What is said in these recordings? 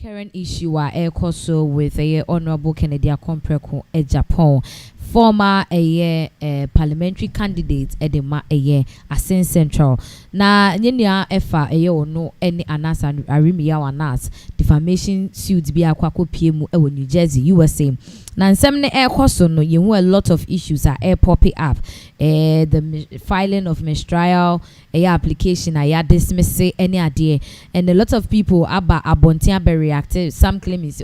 current issue also with a Honorable Kennedy Agyapong Agyapong, former parliamentary candidate edema Asen Central. Na nyenia efa no any anas arimiya wanas defamation suit bi akwako piemu ewo New Jersey, USA. Na nsem ne ekoso no you a lot of issues are popping up. The filing of mistrial application dismiss any idea, and a lot of people aba abontia be reactive. Some claim is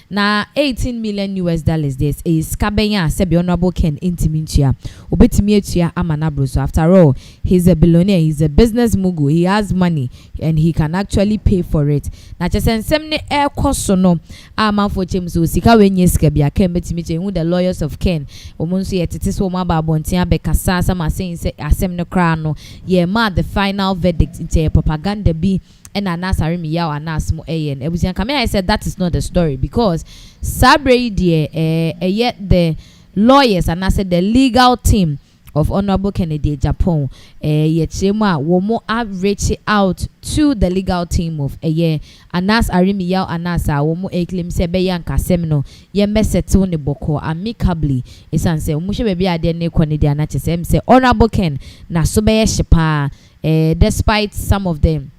na 18 million US dollars this is kabenya sebi Honorable Ken intimintia obetimi etua amanabro. So after all, he's a billionaire, he's a business mogul, he has money and he can actually pay for it. Na chesen semne ekoso no amanfo chemso sika wenye sika bia ken betimi che who the lawyers of Ken omonso yetete so ma ba abontia be kasa sama saying say asem no kra no ye ma the final verdict into propaganda be and anasari mi yaw anasmo ayen ebusian kame. I said that is not the story, because sabre yet the lawyers and I said the legal team of Honorable Kennedy Agyapong yet chema womo reach out to the legal team of anas arimi yaw anasa womo claim se be yanka semno ye mesettle ne boko amicably isan se omo hwe be ade ne Kennedy anachesem se Honorable Ken na so be shepa despite some of them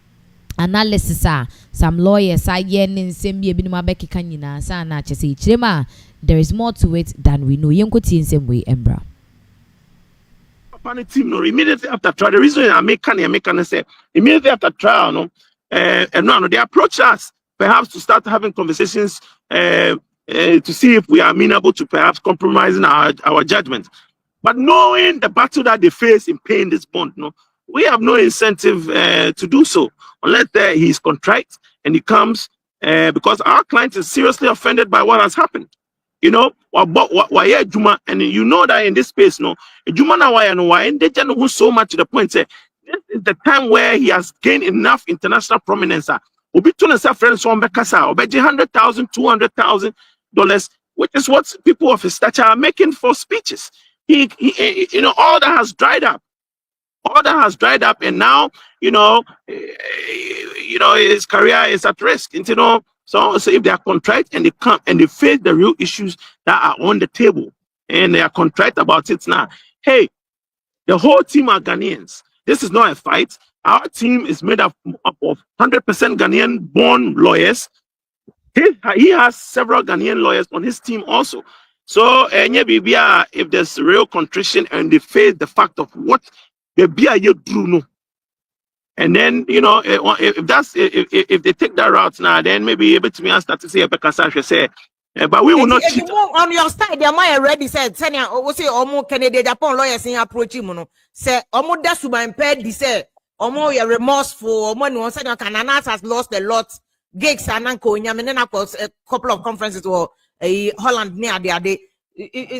analysis some lawyers are yearning same be ebi no abekeka nyina sa na chese chirema. There is more to it than we know. Yenkoti in same way, Embra. Team, no, immediately after trial, the reason I make can say immediately after trial, no, they approach us perhaps to start having conversations to see if we are amenable to perhaps compromising our judgment. But knowing the battle that they face in paying this bond, no, we have no incentive to do so unless he is contrite and he comes because our client is seriously offended by what has happened. You know, why Juma, and you know that in this space, no, Juma na why and why, and they just know so much to the point. Say, this is the time where he has gained enough international prominence. Obi tuna sa friends on Bekasa, obeji $100,000, $200,000, which is what people of his stature are making for speeches. He, you know, all that has dried up. All that has dried up, and now, you know, his career is at risk. You know. So if they are contrite and they come and they face the real issues that are on the table and they are contrite about it now, hey, the whole team are Ghanaians. This is not a fight. Our team is made up of 100% Ghanaian born lawyers. He has several Ghanaian lawyers on his team also. So if there's real contrition and they face the fact of what the BIA drew, no. And then, you know, if they take that route now, then maybe able to me and start to say, but we will not cheat. On your side, they might already said, Sanya, we say, Omo Kennedy Agyapong lawyers in approach him, say, Omo Dasuba impaired, say, Omo, you're remorseful, Omo, no, Sanya Kananas has lost a lot, gigs and Uncle, Yamina, a couple of conferences or a Holland near the other.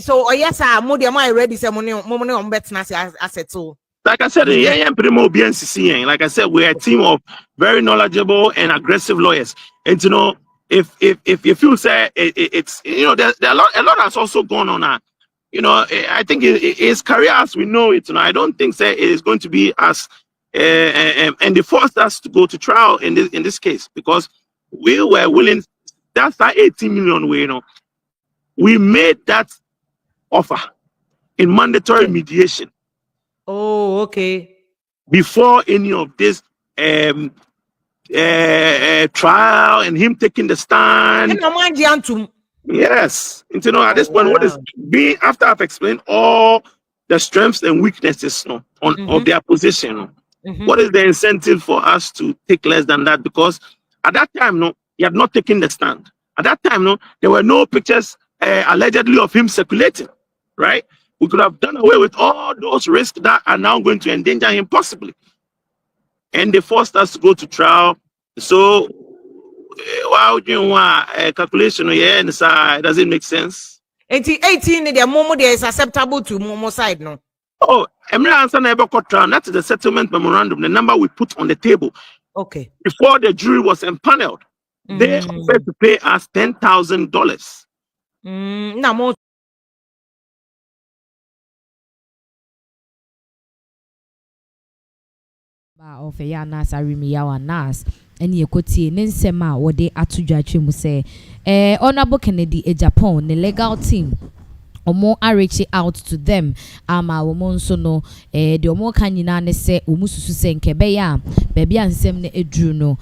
So, yes, I'm more than already say, money on bets, asset so. Like I said, like I said, we're a team of very knowledgeable and aggressive lawyers. And you know, if you feel say it's you know, there's a lot has also gone on. You know, I think his career as we know it. You know, I don't think say it is going to be as and they forced us to go to trial in this case because we were willing. That's that 18 million way. You know, we made that offer in mandatory mediation. Oh, okay. Before any of this trial and him taking the stand. Yes. You know, at this point, what is being after I've explained all the strengths and weaknesses of their position. What is the incentive for us to take less than that? Because at that time, he had not taken the stand. At that time, there were no pictures allegedly of him circulating, right? We could have done away with all those risks that are now going to endanger him possibly. And they forced us to go to trial. So, why would you want a calculation? Yeah, and does it make sense? 18, the Momo there is acceptable to Momo side, no? Oh, Emre answer never got trial. That's the settlement memorandum, the number we put on the table. Okay. Before the jury was empaneled, they offered to pay us $10,000. Now more. of a Anas Arimiyawa Nas and Yekoti Ninsema or de Atujachim say Honorable Kennedy Agyapong, the legal team. Or more are reaching out to them. Ama woman so no the omo kanyina ne se omususu se nkebeya baby ansem ne edru no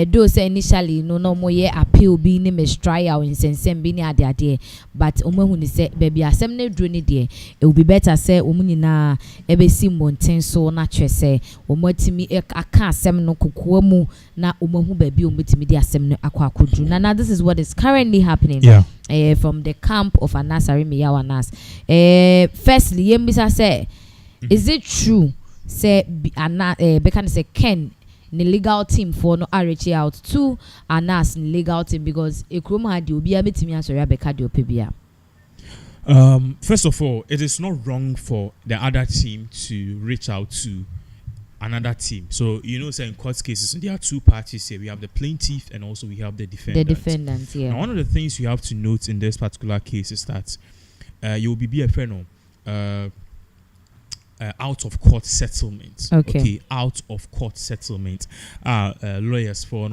do say initially no mo ye appeal bi ne mistrial insensem bi ne ade but omo hu ne se baby asem ne edru ne de it will be better say omo nyina ebesi monten so na twese omo timi aka asem no kokoa mu na omo hu baby omo timi de asem no akwakodru na this is what is currently happening. Yeah. From the camp of Anas Arimiyawa Nas. Firstly, Yembisa say, is it true? Say Bekan say Ken the legal team for no reach out to Anas legal team because Ekroma had you be able to me answer Rebecca di Opebia. First of all, it is not wrong for the other team to reach out to another team. So say in court cases there are two parties here. We have the plaintiff and also we have the defendant. The defendant, yeah. Now, one of the things you have to note in this particular case is that you will be BFNO out of court settlement. Okay, out of court settlement. Lawyers for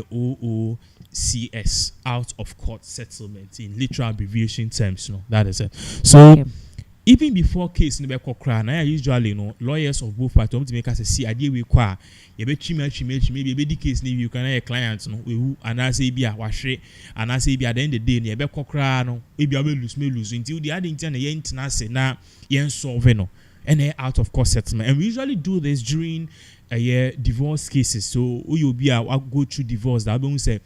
OOCS, out of court settlement in literal abbreviation terms. That is it. So. Okay. Even before case never cry, now usually lawyers of both parties to make us see idea we qua you be maybe the case you can a client we and I say be a wash and I say be at the end of the day you be cry no maybe I will lose until the other intern na yen solve no and out of court settlement. And we usually do this during divorce cases. So you be a go through divorce that we say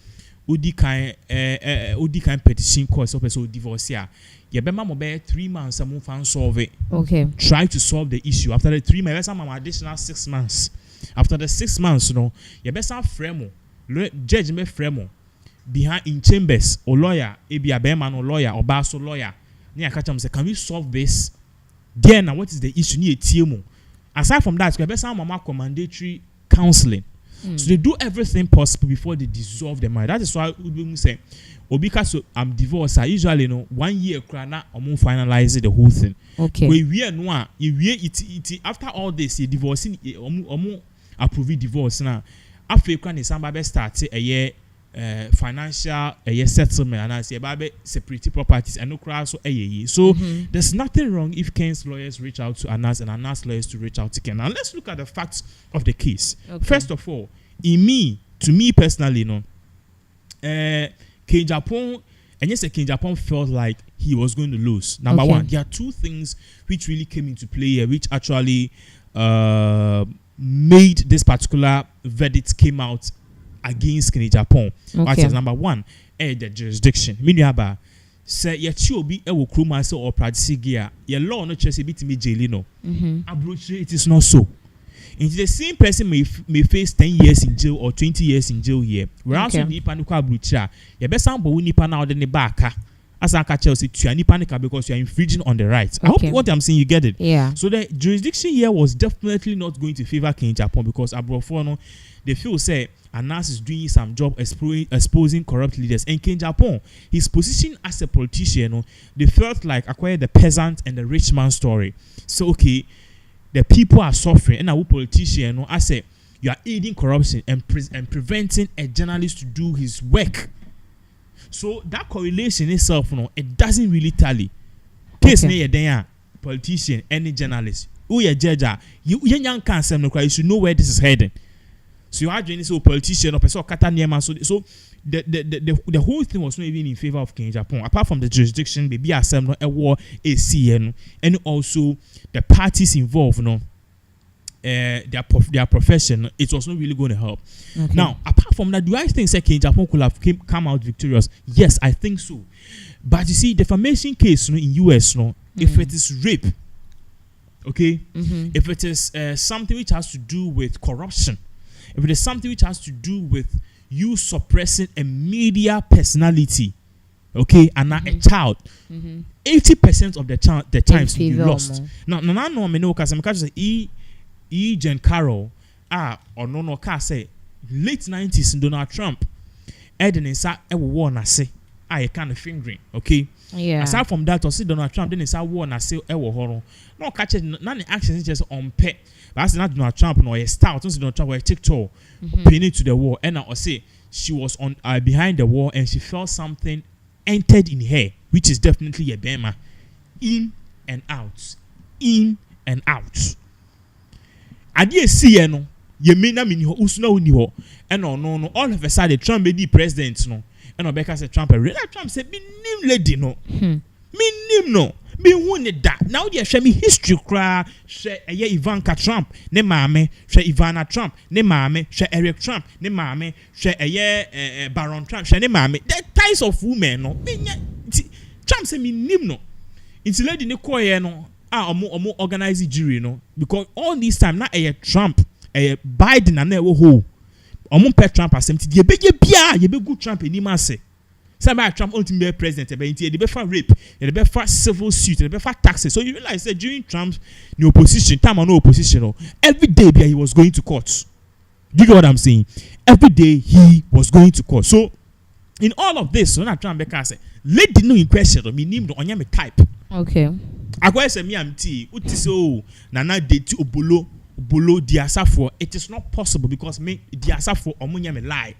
odi kind petition court so divorce here. You better 3 months some fan solve it. Okay. Try to solve the issue. After the 3 months, some additional 6 months. After the 6 months, you better frame judge me frame behind in chambers or lawyer, maybe a bearman or lawyer or basso lawyer. Near catch them say, can we solve this? Then now what is the issue? Near TMO. Aside from that, you better some commendatory counseling. So they do everything possible before they dissolve the marriage. That is why we say, because I'm divorced, I usually 1 year crana I'm finalize the whole thing. Okay. We no it after all this, you divorcing approve divorce now. After you can somebody start a year financial settlement and I say about separate properties and no cross so so there's nothing wrong if Ken's lawyers reach out to Anas and Anas lawyers to reach out to Ken. Now let's look at the facts of the case. Okay. First of all, to me personally, Agyapong, and yes, Agyapong felt like he was going to lose. Number one, there are two things which really came into play here, which actually made this particular verdict came out against Agyapong. Okay. Number one, the jurisdiction. Meaning, say you be a workroom or practice gear. Your law no chase bit me jail it is not so. And the same person may face 10 years in jail or 20 years in jail here. Whereas you nipa no kwa brucha, you best sample nipa na ode ne baka. As I catch you say you nipa because you are infringing on the rights. I hope what I'm saying you get it. Yeah. So the jurisdiction here was definitely not going to favor Agyapong because Abrofo they feel say Anas is doing some job exposing corrupt leaders. And Agyapong, his position as a politician, they felt like acquire the peasant and the rich man story. So the people are suffering, and a politician, I say you are aiding corruption and preventing a journalist to do his work. So that correlation itself, it doesn't really tally. Case near there, politician, any journalist, who you judge, you young cancer, you should know where this is heading. So you are doing so politician or person so the whole thing was not even in favor of Agyapong. Apart from the jurisdiction, maybe assembly a war ACN and also the parties involved, their profession, it was not really going to help. Okay. Now, apart from that, do I think Agyapong could have come out victorious? Yes, I think so. But you see, defamation case in US, if it is rape, if it is something which has to do with corruption, if it is something which has to do with you suppressing a media personality, and not a child, 80% of the times you lost. Now, no, me know because I'm catching Jen Carroll, or no, say late 90s Donald Trump, Eden sa war na say, I kind of fingering, okay? Yeah. Aside from that, or see Donald Trump, then it's a war and I say, horror. No catch it, none of actions just on pet. But that's not Donald Trump, no, a stout, don't see Donald Trump, or a TikTok, pinning to the wall. And I say, she was on behind the wall and she felt something entered in her, which is definitely a bema. In and out. In and out. I didn't see no. You may not mean usno ni ho. And no, all of a sudden Trump be the president no. And Rebecca said Trump Trump said me nim lady no. Me nim no. Me won that. Now they show me history cry. Share Ivanka Trump. Ne mame. Share Ivana Trump. Ne mame. Share Eric Trump. Ne mame. Share Baron Trump. Share ne mame. The types of women no. Trump say me nim no. It's lady ne koye no. Omo organize jury no. Because all this time na Trump. Biden and never ho. Omo pet Trump asem ti ye be good Trump anima say. Somebody Trump ultimate president, but they be for rape, they be for civil suit, they be for taxes. So you realize that during Trump's no opposition, time or no opposition, every day he was going to court. Do you get what I'm saying? Every day he was going to court. So in all of this, when Trump Becker say, let the no in question me name on me type. Okay. I say me am tea. Uti so nana date obolo diasafo. It is not possible because me diasafo omunya me lie.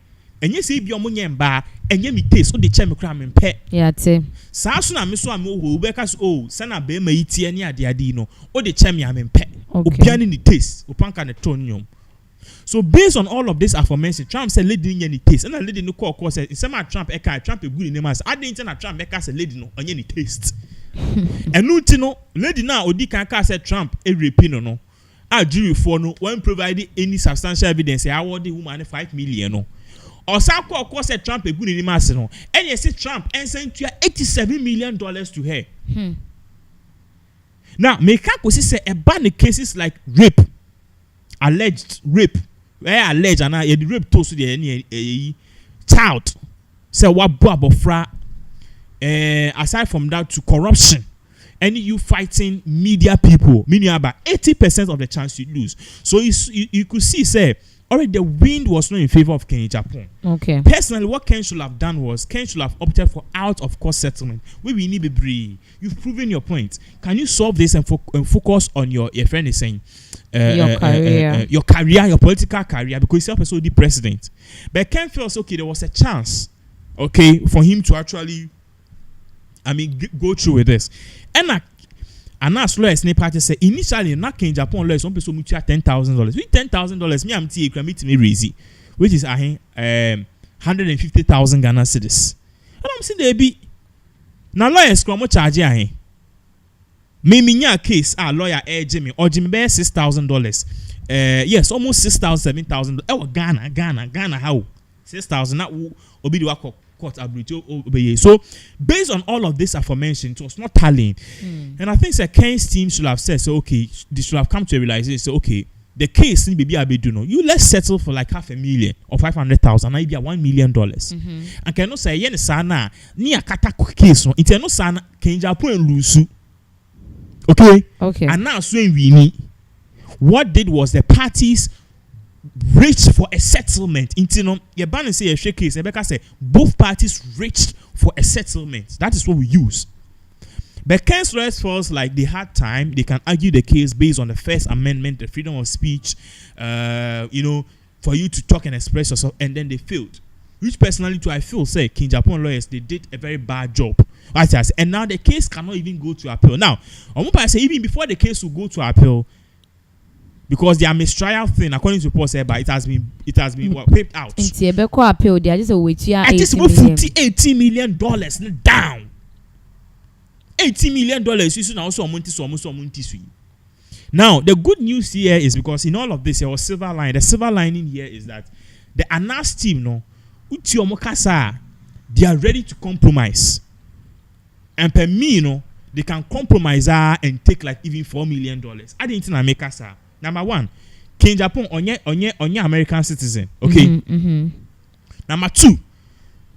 And yes, if you're money and bar, and you taste, oh, the chemical cram and pet. Yeah, Sasuna, Miss One, who because oh, Sana be me eat any adiadino, or the chemiam and pet, or piano in the taste, or punk and a tonium. So, based on all of this aforementioned, Trump said, lady any taste, and a lady no call course, in some Trump, Trump a good name as I didn't tell Trump, make us a lady no on any taste. And no, Tino, lady now, or Dick said Trump, a repino no. I jury for no, when provided any substantial evidence, I award the woman 5 million no. Or some course said Trump a good in the mass no. And you see Trump and sent $87 million to her. Now, make up say a ban cases like rape, alleged rape, where alleged and I the rape toast to the child. Say what bobofra. Aside from that to corruption, and you fighting media people, meaning about 80% of the chance you lose. So you could see say. Already the wind was not in favor of Agyapong. Okay. Personally, what Ken should have done was Ken should have opted for out of court settlement. We need to be. You've proven your point. Can you solve this and focus on your friend is saying your career, your political career, because he's also the president. But Ken feels okay. There was a chance, okay, for him to actually, go through with this. And as lawyers, ne party say initially, not Agyapong lawyers, one person mutual $10,000. With $10,000, me am me raise, which is 150,000 Ghana cedis. And I'm saying they be now lawyers come charge me nya case lawyer Jimmy or Jimmy bear $6,000. Yes, almost 6,000, 7,000. Ghana how 6,000 that will be the work. So based on all of this aforementioned, it was not tallying. And I think Ken's team should have said, so okay, they should have come to a realization. So okay, the case in baby Abeduno, you let's settle for like $500,000 or 500,000, maybe $1 million. And cannot say yen sana ni akata case no. It's no sana Agyapong lusu. Okay. And now when we need, what did was the parties reached for a settlement. Into your banner say a shake case. Rebecca said both parties reached for a settlement. That is what we use. But Ken's lawyers feels like they had time. They can argue the case based on the First Amendment, the freedom of speech. For you to talk and express yourself, and then they failed. Which personally, too, I feel say Agyapong lawyers they did a very bad job. And now the case cannot even go to appeal. Now, I say even before the case will go to appeal. Because their mistrial thing, according to reports, but it has been paped out. I just want $80 million down. $80 million. Now the good news here is because in all of this there was silver line. The silver lining here is that the ANAS team, they are ready to compromise. And per me, they can compromise and take like even $4 million. I didn't think I make us. Number one, Agyapong onye American citizen. Okay. Number two,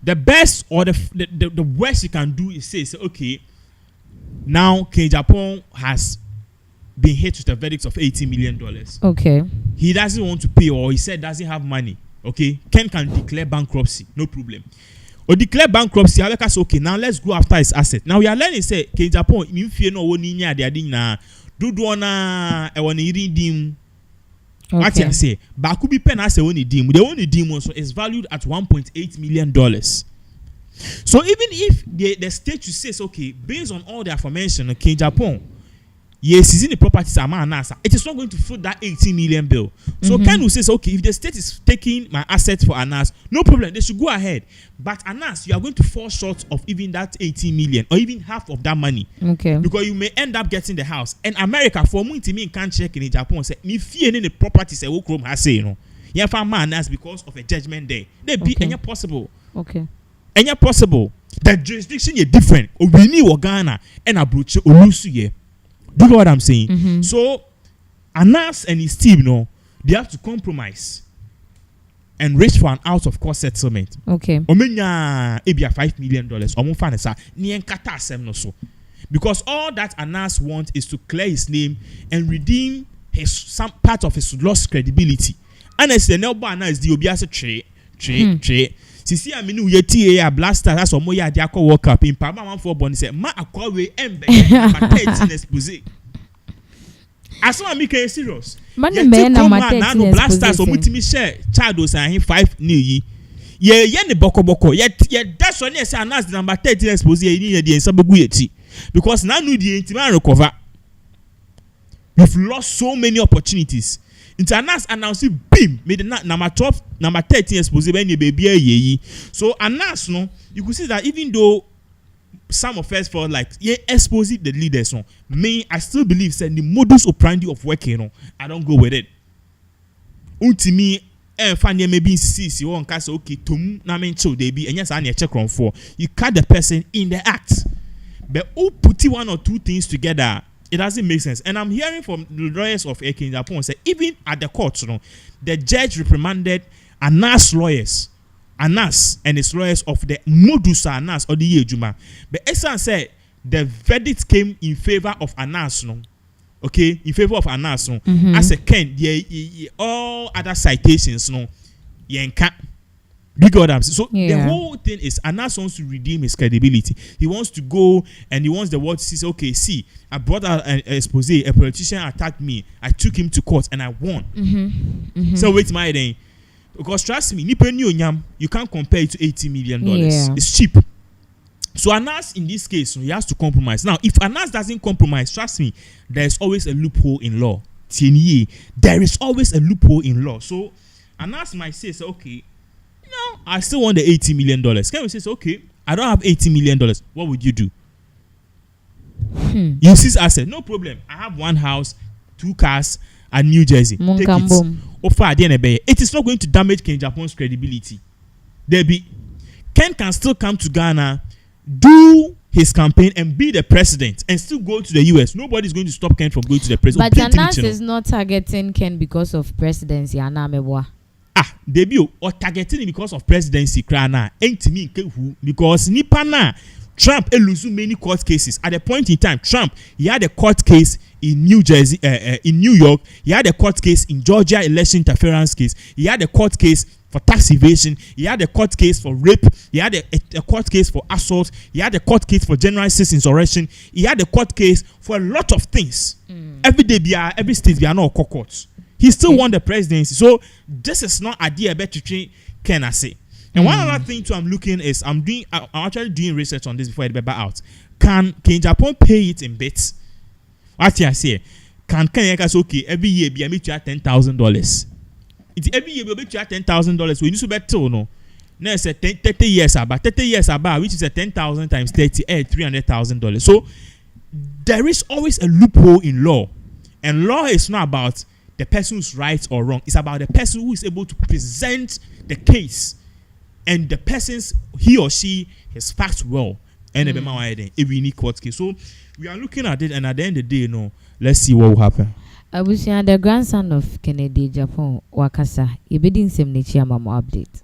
the best or the worst you can do is say okay, now Agyapong has been hit with a verdict of $80 million. Okay. He doesn't want to pay, or he said doesn't have money. Okay. Ken can declare bankruptcy, no problem. or declare bankruptcy. I say okay, now let's go after his asset. Now we are learning say Agyapong in fear no one in ya de na do na e won redeem. What I say, but could be pen as a only dim. The only dim also is valued at $1.8 million. So even if the state says okay, based on all the aforementioned, okay, Agyapong, yes, is in the properties amount NASA, it is not going to foot that 18 million bill. So Ken will say, okay, if the state is taking my assets for Anas, no problem, they should go ahead. But Anas, you are going to fall short of even that 18 million or even half of that money. Okay. Because you may end up getting the house. And America, for me to me, can't check in Agyapong, say, me fear any properties I will come has say, you know. You find Anas because of a judgment day. They be any possible. Okay. Any possible. The jurisdiction is different. We need Ghana and Abuja Olusu. Do you know what I'm saying? So Anas and his team, they have to compromise and reach for an out of court settlement. Okay. Omenya ebia $5 million. Omunfanesa ni enkata asem no so. Because all that Anas wants is to clear his name and redeem some part of his lost credibility. Honestly, no Anas the obiase tre. Sisi aminu yeti ya blaster that's omo ya dia call work up in Pama 14 boni say ma akwawe embe ma 13 expose. Aso ami can serious. Mani me na ma 13 expose. Blasters omutimi share Chados and 5 new yi. Ye ne boko ye that's one say announce the number 13 expose ye ni the nsabegu yeti. Because now no the intima recover. We've lost so many opportunities. Anas announced beam made the number 12, number 13 expose when you baby ye. So Anas no, you could see that even though some of us felt like expose the leaders me, I still believe say the modus operandi of working I don't go with it. Ultimi find maybe see one case okay tum na mencho they be and yes I check on for you cut the person in the act. But who put one or two things together? It doesn't make sense. And I'm hearing from the lawyers of Agyapong say even at the court, the judge reprimanded Anas lawyers, Anas and his lawyers of the modus Anas or the Yejuma. But Esan said the verdict came in favor of Anas, okay, in favor of Anas. As a Ken, all other citations, yenka. You got what I'm saying? So the whole thing is Anas wants to redeem his credibility. He wants to go and he wants the world to see, okay, see, I brought out an expose, a politician attacked me, I took him to court and I won. So wait my day. Because trust me, you can't compare it to $80 million. It's cheap. So Anas in this case, he has to compromise. Now, if Anas doesn't compromise, trust me, there's always a loophole in law. There is always a loophole in law. So Anas might say, okay, no, I still want the $80 million. Kevin says, okay, I don't have $80 million. What would you do? You see, I said, no problem. I have one house, 2 cars, and New Jersey. Take it. It is not going to damage Agyapong's credibility. Ken can still come to Ghana, do his campaign, and be the president, and still go to the US. Nobody's going to stop Ken from going to the president. But Anas is not targeting Ken because of presidency. Debut or targeting him because of presidency krana ain't me because nipana Trump lose many court cases. At the point in time, Trump he had a court case in New Jersey, in New York. He had a court case in Georgia election interference case. He had a court case for tax evasion. He had a court case for rape. He had a court case for assault. He had a court case for general insurrection. He had a court case for a lot of things. Every day, every state, we are not courts. He still won the presidency. So this is not idea better to can I say. And one other thing too I'm looking is I'm actually doing research on this before I paper out. Can Agyapong pay it in bits? What I say? Can say okay every year be meet you at $10,000. It's every year we meet you at $10,000. We need to bet no. Now say 30 years about 30 years about which is a 10,000 times 30 $300,000. So there is always a loophole in law. And law is not about the person's right or wrong. It's about the person who is able to present the case and the person's he or she has facts well. And a unique court case. So we are looking at it, and at the end of the day, let's see what will happen. I was the grandson of Kennedy Agyapong Wakasa. You bidding some nature update.